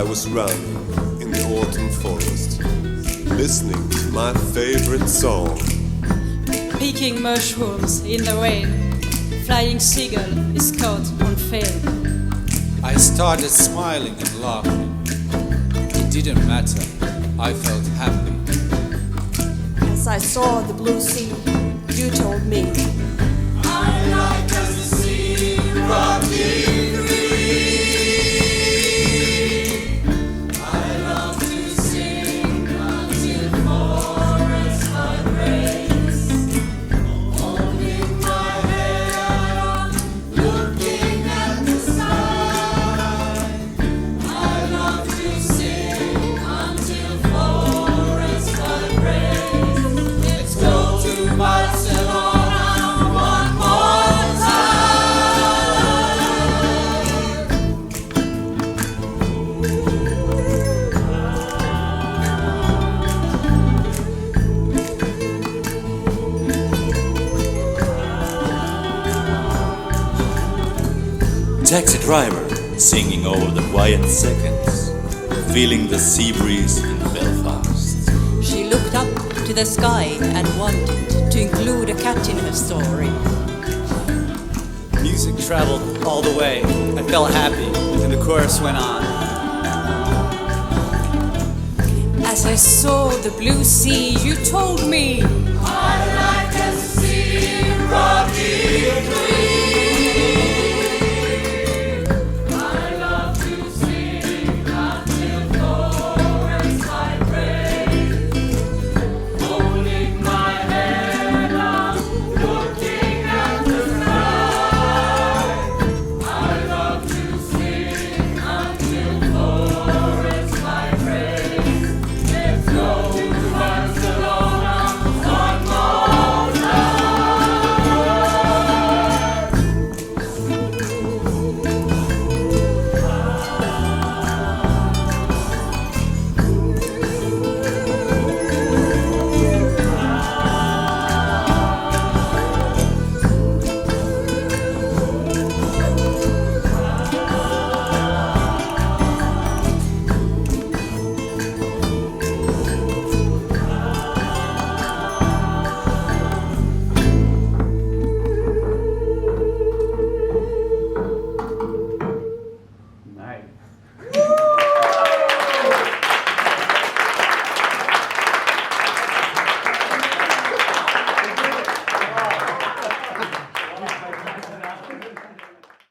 I was running in the autumn forest, listening to my favorite song. Picking mushrooms in the rain, flying seagull is caught on film. I started smiling and laughing. It didn't matter, I felt happy. As I saw the blue sea, you told me, I like as the sea rocking free. I love to sing until forests vibrates. Holding my head up, looking at the sky. I love to sing until forests vibrates. Let's go to Barcelona one more time. Taxi driver singing over the quiet seconds, feeling the sea breeze in Belfast. She looked up to the sky and wanted to include a cat in her story. Music traveled all the way. I felt happy, and the chorus went on. As I saw the blue sea, you told me,